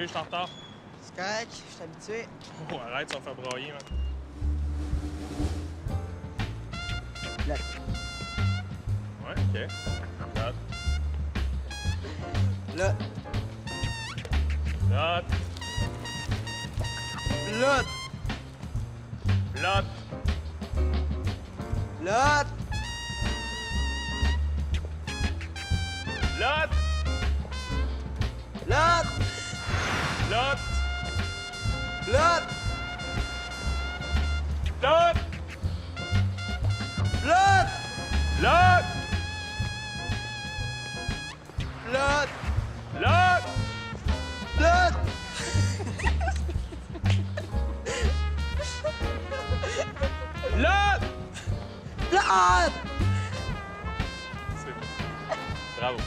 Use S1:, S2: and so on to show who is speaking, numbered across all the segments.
S1: je suis en retard.
S2: C'est correct, je suis habitué.
S1: Oh, arrête, ça va faire brailler, man.
S2: Là.
S1: Ouais, OK. Note.
S2: Là.
S1: Note.
S2: Là.
S1: Note.
S2: Là.
S1: Note.
S2: Là.
S1: Note.
S2: Là.
S1: Note.
S2: Là.
S1: Note.
S2: Là.
S1: Note.
S2: Là.
S1: Note.
S2: Là.
S1: C'est bon. Bravo.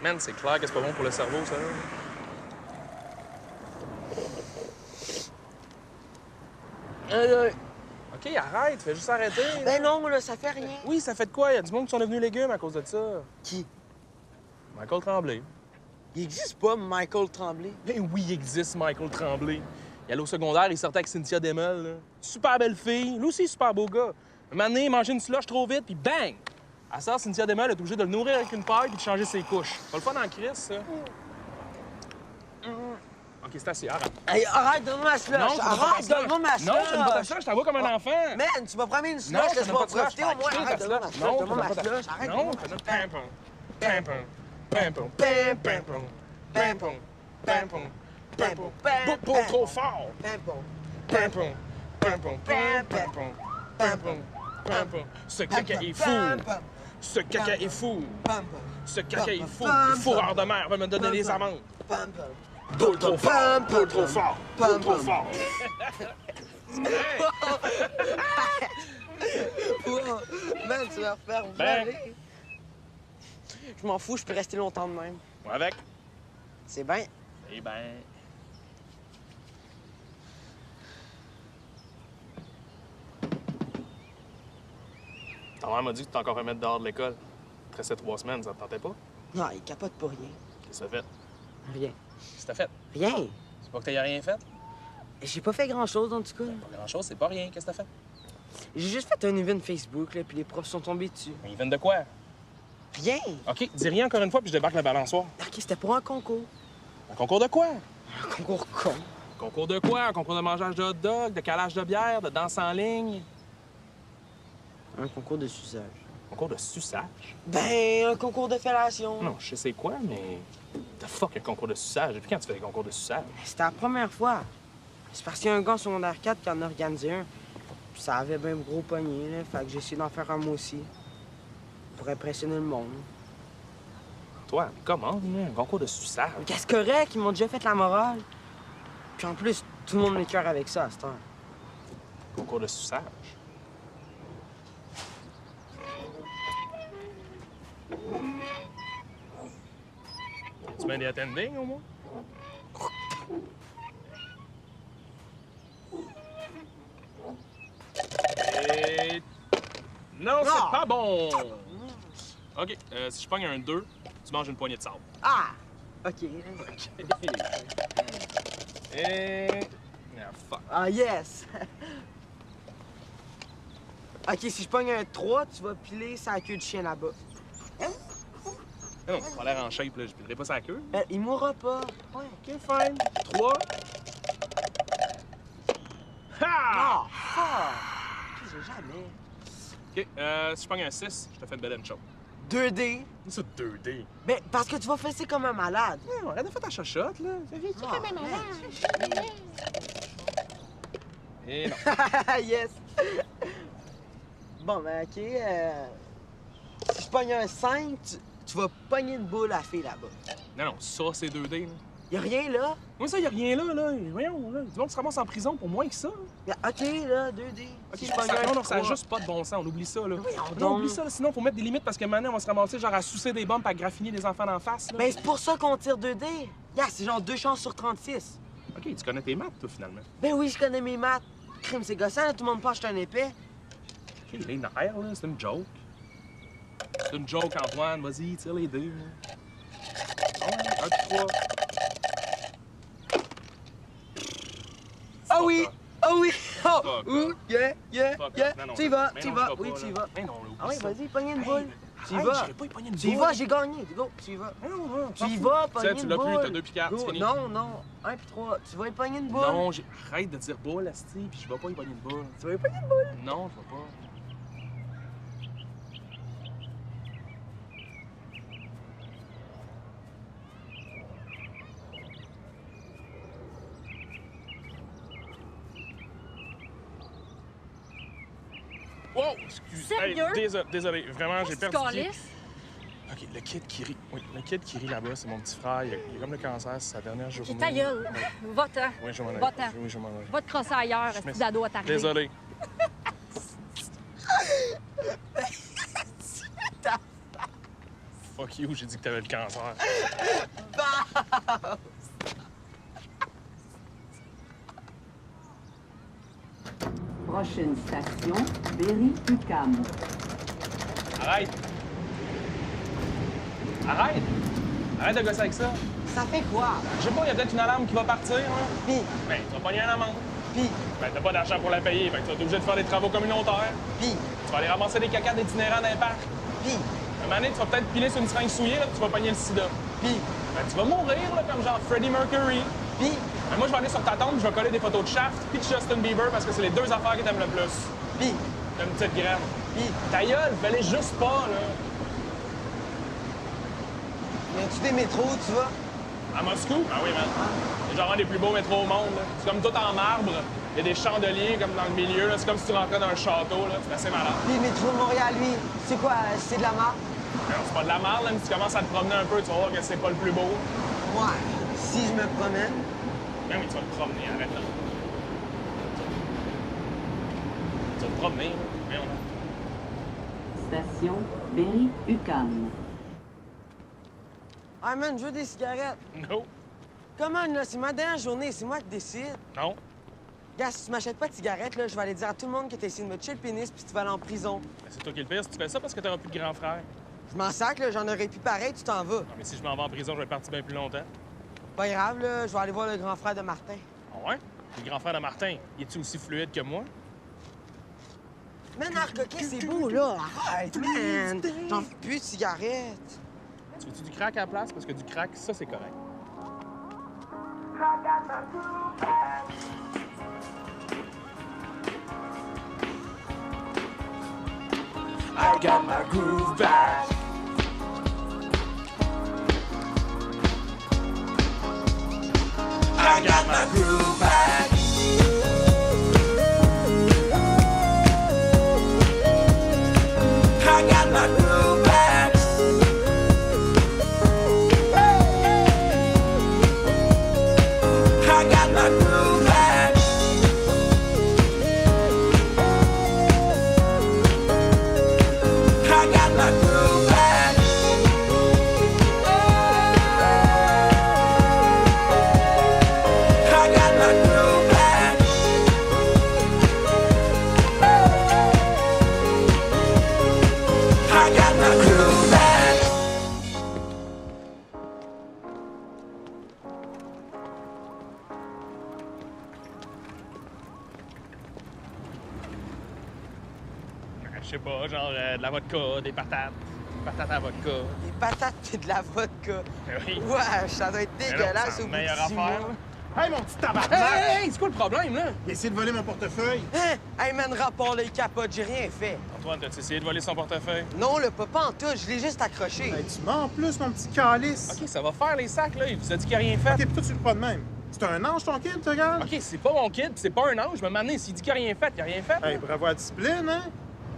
S1: Man, c'est clair que c'est pas bon pour le cerveau, ça. OK, arrête, fais juste arrêter.
S2: Ben non, là, ça fait rien.
S1: Oui, ça fait de quoi? Il y a du monde qui sont devenus légumes à cause de ça.
S2: Qui?
S1: Michael Tremblay.
S2: Il existe pas Michael Tremblay.
S1: Ben oui, il existe Michael Tremblay. Il allait au secondaire, il sortait avec Cynthia Demel. Là. Super belle fille. Lui aussi, super beau gars. Un moment donné, il mangeait une slush trop vite, puis bang! À ça, Cynthia Demel est obligée de le nourrir avec une paille puis de changer ses couches. Pas le fun en crise, ça. OK, c'est assez, arrête.
S2: Hey, arrête, donne-moi ma slush.
S1: Non, je
S2: Arrête, donne-moi ma slush.
S1: Non, je donne pas ta slush, je t'envoie comme un enfant.
S2: Man, tu m'as promis une
S1: Non,
S2: slush,
S1: je te
S2: laisse-moi
S1: donne pas de
S2: profiter au moins.
S1: slush.
S2: Arrête, donne-moi ma slush,
S1: Non,
S2: donne-moi ma
S1: je te donne pas
S2: slush.
S1: ta-
S2: Arrête,
S1: Non,
S2: donne-moi
S1: je te
S2: ma
S1: donne
S2: slush.
S1: pimpon. Pimpon. Pimpon. Pimpon. Pimpon. Pimpon. Pimpon. Pas trop fort.
S2: Pimpon.
S1: Pimpon. Pimpon. Pimpon. Pimpon. Pimpon. Ce caca est fou. Ce caca est fou. Ce caca est fou. Le fourreur de mer va me donner les amendes. Boule trop fort. Boule trop fort. Boule trop fort.
S2: Wow. Man, tu vas faire
S1: Ben.
S2: voler. Je m'en fous, je peux rester longtemps de même.
S1: Moi avec.
S2: C'est bien.
S1: Eh ben. Ta mère m'a dit que t'es encore un maître dehors de l'école. Il te restait 3 semaines, ça te tentait pas?
S2: Non, il capote pour rien.
S1: Qu'est-ce que t'as fait?
S2: Rien.
S1: Qu'est-ce que t'as fait?
S2: Rien.
S1: C'est pas que t'as rien fait?
S2: J'ai pas fait grand-chose, en tout cas.
S1: Pas grand-chose, c'est pas rien. Qu'est-ce que t'as fait?
S2: J'ai juste fait un event Facebook, là, puis les profs sont tombés dessus.
S1: Un event de quoi?
S2: Rien.
S1: OK, dis rien encore une fois, puis je débarque la balançoire.
S2: OK, c'était pour un concours.
S1: Un concours de quoi?
S2: Un concours con.
S1: Un concours de quoi? Un concours de mangeage de hot dog, de calage de bière, de danse en ligne?
S2: Un concours de suçage.
S1: Un concours de suçage?
S2: Ben, un concours de fellation.
S1: Non, je sais c'est quoi, mais... The fuck, un concours de suçage? Depuis quand tu fais des concours de suçage?
S2: C'était la première fois. C'est parce qu'il y a un gars en secondaire 4 qui en a organisé un. Puis ça avait bien gros pogné, là. Fait que j'ai essayé d'en faire un moi aussi. Pour impressionner le monde.
S1: Toi, comment, là? Un concours de suçage?
S2: Qu'est-ce correct, ils m'ont déjà fait la morale. Puis en plus, tout le monde m'écœure avec ça à cette heure.
S1: Concours de suçage? Tu mets des attendings, au moins? Et... Non, c'est
S2: Ah!
S1: pas bon! OK, si je pogne un 2, tu manges une poignée de sable.
S2: Ah! OK.
S1: Et... Ah, fuck.
S2: Ah, yes! OK, si je pogne un 3, tu vas piler sa queue de chien là-bas.
S1: Non, ça a l'air en shape, là. Je pilerai pas sa queue.
S2: Il mourra pas. Ouais.
S1: OK, fine. 3. Ha!
S2: Ah! Ah! J'ai jamais.
S1: OK, si je pogne un 6, je te fais une belle show.
S2: 2D.
S1: C'est 2D.
S2: Mais parce que tu vas fesser comme un malade.
S1: Non, arrête de faire ta chochotte, là.
S2: Ah,
S1: Et non.
S2: yes! Bon, ben, OK. Si je pogne un 5, tu vas pogner une boule à fille là-bas.
S1: Non, non, ça, c'est 2D, là.
S2: Y'a rien, là?
S1: Moi, ça, y a rien là. Voyons, là. Du monde qui se ramasse en prison pour moins que ça.
S2: OK, là, 2D.
S1: OK,
S2: Si je
S1: ça,
S2: pogne un
S1: non, ça a
S2: 3.
S1: juste pas de bon sens. On oublie ça, là.
S2: Voyons
S1: Non,
S2: donc.
S1: oublie ça, là. Sinon, faut mettre des limites parce que maintenant, on va se ramasser genre à sucer des bombes et à graffiner des enfants d'en face, là.
S2: Ben, c'est pour ça qu'on tire 2D. C'est genre 2 chances sur 36.
S1: OK, tu connais tes maths, toi, finalement.
S2: Ben oui, je connais mes maths. Crime, c'est gossant, là, tout le monde pense que je suis un épais.
S1: OK, les nerfs, là, c'est une joke. C'est une joke, Antoine. Vas-y, tire les deux, là. Ouais, 1 puis 3.
S2: Ah oui! Ah oui! Oh!
S1: Fuck
S2: Ouh!
S1: off.
S2: Yeah!
S1: Fuck
S2: Yeah!
S1: off. Non, non,
S2: Tu y vas,
S1: mais
S2: tu y
S1: non,
S2: vas.
S1: je vais
S2: Oui,
S1: pas,
S2: tu y
S1: là.
S2: vas.
S1: Mais non, là, oublie
S2: Ah oui,
S1: ça.
S2: vas-y, pogne une
S1: Hey,
S2: boule. Tu y
S1: arrête,
S2: vas.
S1: j'irai pas y pogner une
S2: Tu y
S1: boule.
S2: vas, j'ai gagné. Go, tu y vas.
S1: Non,
S2: Tu y vas, pogne
S1: tu
S2: une
S1: l'as plus,
S2: boule.
S1: t'as 2 puis 4,
S2: Go.
S1: c'est fini.
S2: Non, non. 1 puis 3. Tu vas y pogner une boule.
S1: Non, arrête de dire boule, asti, puis je vais pas y pogner une boule.
S2: Tu vas y pogner une boule.
S1: Non, je vais pas. Wow! Excuse.
S3: Sérieux?
S1: Désolé, vraiment, j'ai perdu pied.
S3: Calisse.
S1: OK, le kid qui rit. Oui, le kid qui rit là-bas, c'est mon petit frère. Il a comme le cancer, c'est sa dernière journée.
S3: Puis ta gueule. Va-t'en.
S1: Oui, je m'en vais.
S3: Va-t'en.
S1: Oui, je m'en vais.
S3: Va te crosser ailleurs,
S1: Je
S3: petit d'ado à t'arriver.
S1: Désolé. Fuck you, j'ai dit que t'avais le cancer.
S4: Prochaine station, Berry-UQAM.
S1: Arrête! Arrête! Arrête de gosser avec ça.
S2: Ça fait quoi?
S1: Je sais pas, il y a peut-être une alarme qui va partir, hein?
S2: Pis,
S1: Ben, tu vas pogner une amende.
S2: pis,
S1: Ben, t'as pas d'argent pour la payer, fait que tu vas être obligé de faire des travaux communautaires.
S2: pis,
S1: Tu vas aller ramasser des caca d'itinérants dans les parcs.
S2: pis,
S1: Un moment donné, tu vas peut-être piler sur une seringue souillée, là, puis tu vas pogner le sida.
S2: pis,
S1: Ben, tu vas mourir, là, comme genre Freddie Mercury.
S2: pis,
S1: Ben, moi, je vais aller sur ta tombe, je vais coller des photos de Shaft puis de Justin Bieber parce que c'est les deux affaires que t'aimes le plus.
S2: pis,
S1: T'as une petite graine.
S2: pis.
S1: Ta gueule, fais-les juste pas, là.
S2: Viens-tu des métros, tu vas?
S1: À Moscou? Ah oui, man. C'est genre un des plus beaux métros au monde, là. C'est comme tout en marbre. Il y a des chandeliers comme dans le milieu, là. C'est comme si tu rentrais dans un château, là. C'est assez malade.
S2: Puis le métro de Montréal, lui, c'est quoi? C'est de la marque?
S1: Alors, c'est pas de la marde, là, mais tu commences à te promener un peu, tu vas voir que c'est pas le plus beau.
S2: Ouais. Si je me promène.
S1: Non, mais tu vas te promener, arrête là. Tu vas te promener, là. Voyons, là.
S4: Station Berry-UQAM.
S2: Ah, man, je veux des cigarettes.
S1: Non.
S2: Comment, là? C'est ma dernière journée, c'est moi qui décide.
S1: Non.
S2: Gars, si tu m'achètes pas de cigarettes, là, je vais aller dire à tout le monde que t'as essayé de me tuer le pénis puis tu vas aller en prison.
S1: Ben, c'est toi qui le pire si tu fais ça parce que t'auras plus de grand frère.
S2: Je m'en sac, là, j'en aurais pu pareil, tu t'en vas.
S1: Non, mais si je m'en vais en prison, je vais être parti bien plus longtemps.
S2: Pas grave, là, je vais aller voir le grand frère de Martin.
S1: Ah ouais? Le grand frère de Martin, il est-tu aussi fluide que moi?
S2: Man, Arcoquet, c'est beau, là. Arrête, man. J'en veux plus de cigarettes.
S1: Tu veux-tu du crack à la place? Parce que du crack, ça, c'est correct. I got my groove back. I got my groove back. I got my groove back. I got my groove back. I got my groove back. I got my groove back. I got my groove back. Je sais pas, genre de la vodka, des patates. Patates à vodka.
S2: Des patates et de la vodka.
S1: Ben oui.
S2: Ouais, ça doit être
S1: Mais non,
S2: dégueulasse
S1: c'est
S2: au
S1: la
S2: bout de
S1: meilleure
S2: 6
S1: affaire.
S2: mois.
S5: Hey, mon petit
S1: Hey,
S5: tabarnak!
S1: hey, hey, c'est quoi le problème, là?
S5: Il a essayé de voler mon portefeuille.
S2: Hein? Hey, man, rapport, là, il capote, j'ai rien fait.
S1: Antoine, t'as essayé de voler son portefeuille?
S2: Non, le papa en tout, je l'ai juste accroché.
S5: Hey, tu mens en plus, mon petit calice.
S1: OK, ça va faire les sacs, là. Il vous a dit qu'il a rien fait.
S5: OK, puis toi, tu le crois de même. C'est un ange, ton kid, tu regardes?
S1: OK, c'est pas mon kid, pis c'est pas un ange. Je me demandais s'il dit qu'il a rien fait, il a rien fait.
S5: Hey, bravo à la discipline, hein?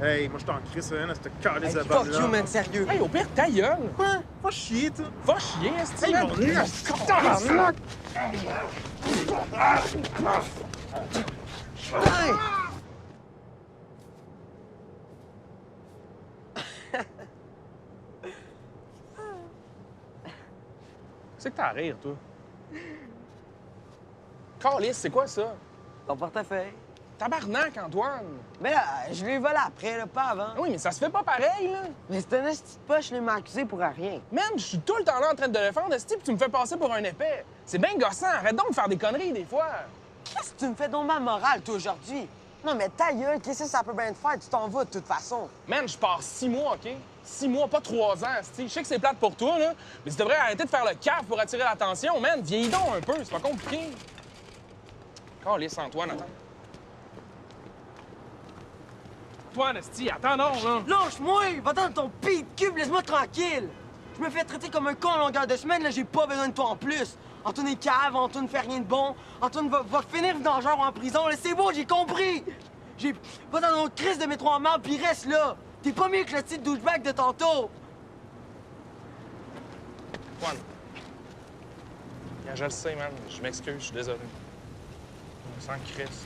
S5: Hey, moi, je t'en crie, ça, là, cette calice de
S2: Hey,
S5: bonne
S2: fuck you, man, sérieux.
S1: Hey, au pire, ta gueule!
S5: Quoi? Va chier, toi.
S1: Va chier, est-ce
S5: Hey, mon Dieu!
S1: tabarnak!
S2: Hey!
S1: C'est que t'as à rire, toi. Calice, c'est quoi ça?
S2: Ton portefeuille.
S1: Tabarnak, Antoine!
S2: Mais là, je l'ai volé après, là, pas avant.
S1: Ah oui, mais ça se fait pas pareil, là!
S2: Mais c'est une petite poche, je l'ai accusé pour rien.
S1: Man, je suis tout le temps là en train de le défendre, esti, puis tu me fais passer pour un épais. C'est bien gossant, arrête donc de faire des conneries des fois.
S2: Qu'est-ce que tu me fais donc ma morale, toi, aujourd'hui? Non, mais ta gueule, qu'est-ce que ça peut bien te faire? Tu t'en vas de toute façon.
S1: Man, je pars 6 mois, OK? 6 mois, pas 3 ans, esti. Je sais que c'est plate pour toi, là, mais tu devrais arrêter de faire le caf pour attirer l'attention, man. Vieillis donc un peu, c'est pas compliqué. Calisse, Antoine, attends. Antoine, esti, attends donc, là.
S2: Lâche-moi! Va dans ton pis de cube, laisse-moi tranquille! Je me fais traiter comme un con en longueur de semaine, là, j'ai pas besoin de toi en plus. Antoine est cave, Antoine fait rien de bon, Antoine va finir vengeur en prison, là, c'est bon, j'ai compris! Va dans ton crise de métro en marbre, puis reste là! T'es pas mieux que le petit douchebag de tantôt!
S1: Antoine. Je le sais, man. Je m'excuse, je suis désolé. Sans crise.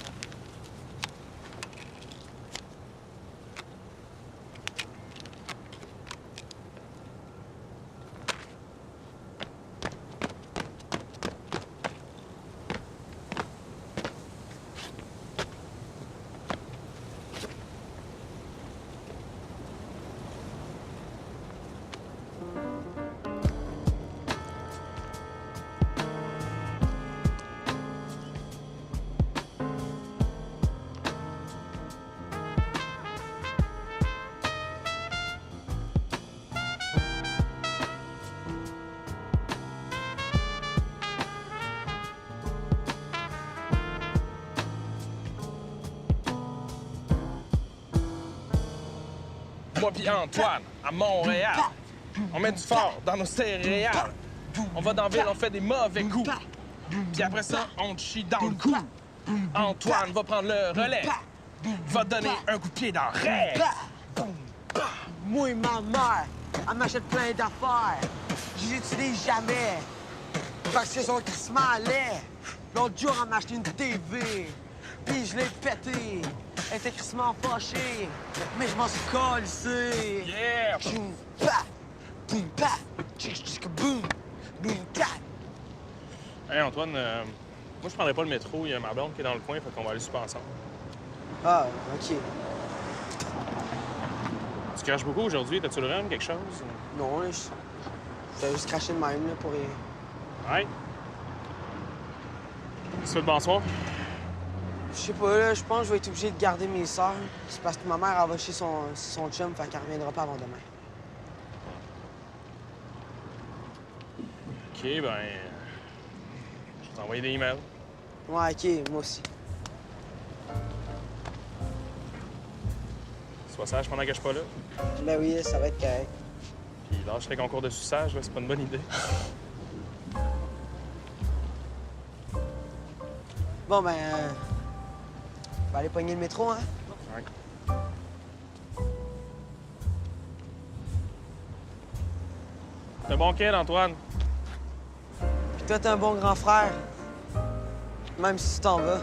S1: Moi pis Antoine, à Montréal, on met du fort dans nos céréales. On va dans la ville, on fait des mauvais coups. Puis après ça, on te chie dans le cou. Antoine va prendre le relais. Va donner un coup de pied dans le raie.
S2: Moi et ma mère, elle m'achète plein d'affaires. Je les utilise jamais. Parce qu'elles sont crissement laids. L'autre jour, elle m'a acheté une TV. Puis je l'ai pété. Elle était crissement fâchée. Mais je m'en suis collé.
S1: Yeah!
S2: Boum, pa, boum, pa, tchic, tchic, boum, boum, ta.
S1: Hey Antoine, moi je prendrais pas le métro, il y a ma blonde qui est dans le coin, fait qu'on va aller super ensemble.
S2: Ah, OK.
S1: Tu craches beaucoup aujourd'hui, t'as-tu le rhum, quelque chose?
S2: Non, là, je vais juste cracher de même, là, pour...
S1: Ouais. Tu fais le bonsoir?
S2: Je sais pas, là, je pense que je vais être obligé de garder mes sœurs. C'est parce que ma mère, elle va chez son chum, fait qu'elle reviendra pas avant demain.
S1: OK, ben... je vais t'envoyer des emails.
S2: Ouais, OK, moi aussi.
S1: Sois sage pendant que je suis pas là.
S2: Ben oui, ça va être correct.
S1: Puis lâche les concours de suçage, là, c'est pas une bonne idée.
S2: Bon, ben... on va aller pogner le métro, hein?
S1: Ouais. T'es un bon kid, Antoine.
S2: Puis toi, t'es un bon grand frère. Même si tu t'en vas.